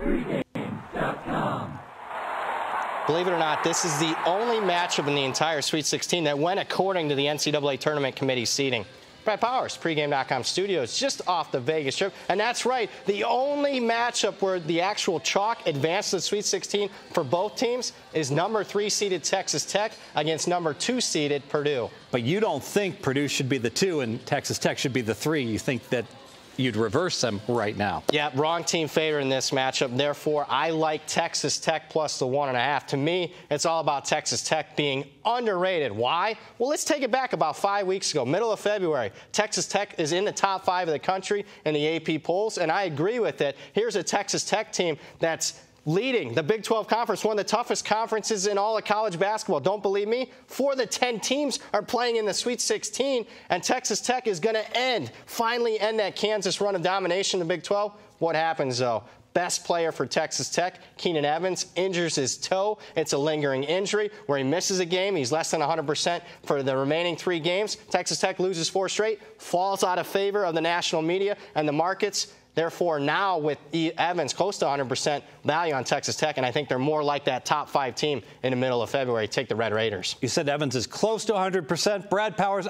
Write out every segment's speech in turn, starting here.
Pregame.com. Believe it or not, this is the only matchup in the entire Sweet 16 that went according to the NCAA Tournament Committee seeding. Brad Powers, Pregame.com studios, just off the Vegas trip. And that's right, the only matchup where the actual chalk advanced to the Sweet 16 for both teams is number 3 seeded Texas Tech against number 2 seeded Purdue. But you don't think Purdue should be the 2 and Texas Tech should be the 3. You think that you'd reverse them right now. Yeah, wrong team favorite in this matchup. Therefore, I like Texas Tech plus the 1.5. To me, it's all about Texas Tech being underrated. Why? Well, let's take it back about 5 weeks ago, middle of February. Texas Tech is in the top 5 of the country in the AP polls, and I agree with it. Here's a Texas Tech team that's leading the Big 12 Conference, one of the toughest conferences in all of college basketball. Don't believe me? 4 of the 10 teams are playing in the Sweet 16, and Texas Tech is going to finally end that Kansas run of domination in the Big 12. What happens, though? Best player for Texas Tech, Keenan Evans, injures his toe. It's a lingering injury where he misses a game. He's less than 100% for the remaining 3 games. Texas Tech loses 4 straight, falls out of favor of the national media and the markets. Therefore, now with Evans close to 100% value on Texas Tech, and I think they're more like that top 5 team in the middle of February. Take the Red Raiders. You said Evans is close to 100%. Brad Powers,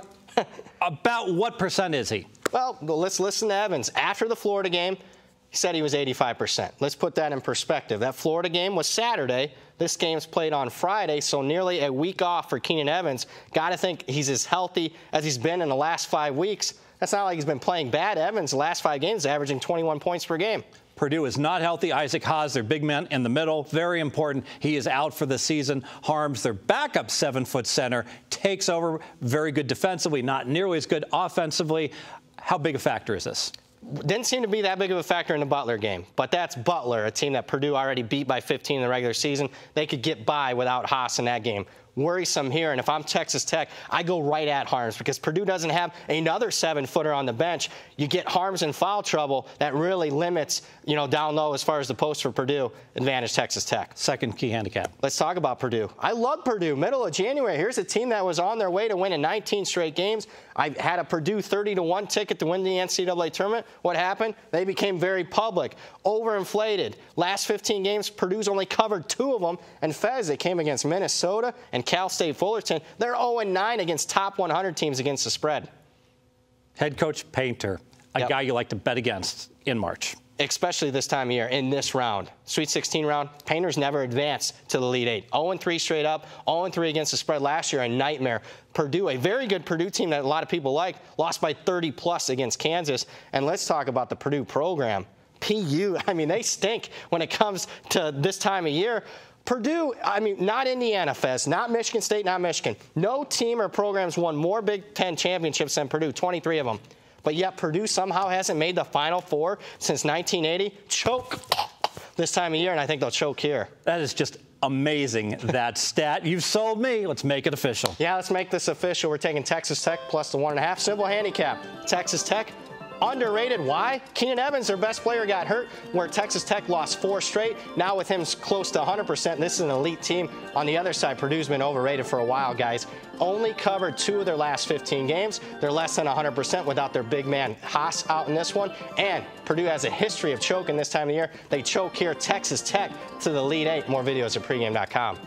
about what percent is he? Well, let's listen to Evans. After the Florida game, he said he was 85%. Let's put that in perspective. That Florida game was Saturday. This game's played on Friday, so nearly a week off for Keenan Evans. Got to think he's as healthy as he's been in the last 5 weeks. That's not like he's been playing bad. Evans, the last 5 games, averaging 21 points per game. Purdue is not healthy. Isaac Haas, their big man in the middle, very important. He is out for the season. Harms, their backup 7-foot center, takes over. Very good defensively, not nearly as good offensively. How big a factor is this? Didn't seem to be that big of a factor in the Butler game. But that's Butler, a team that Purdue already beat by 15 in the regular season. They could get by without Haas in that game. Worrisome here, and if I'm Texas Tech, I go right at Harms because Purdue doesn't have another 7-footer on the bench. You get Harms in foul trouble, that really limits, down low as far as the post for Purdue. Advantage Texas Tech. Second key handicap. Let's talk about Purdue. I love Purdue. Middle of January, here's a team that was on their way to winning 19 straight games. I had a Purdue 30-1 ticket to win the NCAA tournament. What happened? They became very public, overinflated. Last 15 games, Purdue's only covered 2 of them, and Fezzik came against Minnesota and Cal State Fullerton. They're 0-9 against top 100 teams against the spread. Head coach Painter, a guy you like to bet against in March. Especially this time of year, in this round. Sweet 16 round, Painter's never advanced to the Elite 8. 0-3 straight up, 0-3 against the spread last year, a nightmare. Purdue, a very good Purdue team that a lot of people like, lost by 30+ against Kansas. And let's talk about the Purdue program. PU, they stink when it comes to this time of year. Purdue, not Indiana, Fez, not Michigan State, not Michigan. No team or programs won more Big Ten championships than Purdue, 23 of them. But yet Purdue somehow hasn't made the Final Four since 1980. Choke this time of year, and I think they'll choke here. That is just amazing, that stat. You've sold me. Let's make it official. Yeah, let's make this official. We're taking Texas Tech plus the 1.5. Simple handicap. Texas Tech. Underrated. Why? Keenan Evans, their best player, got hurt, where Texas Tech lost 4 straight. Now with him close to 100%, this is an elite team. On the other side, Purdue's been overrated for a while, guys. Only covered 2 of their last 15 games. They're less than 100% without their big man Haas out in this one. And Purdue has a history of choking this time of year. They choke here. Texas Tech to the Elite 8. More videos at pregame.com.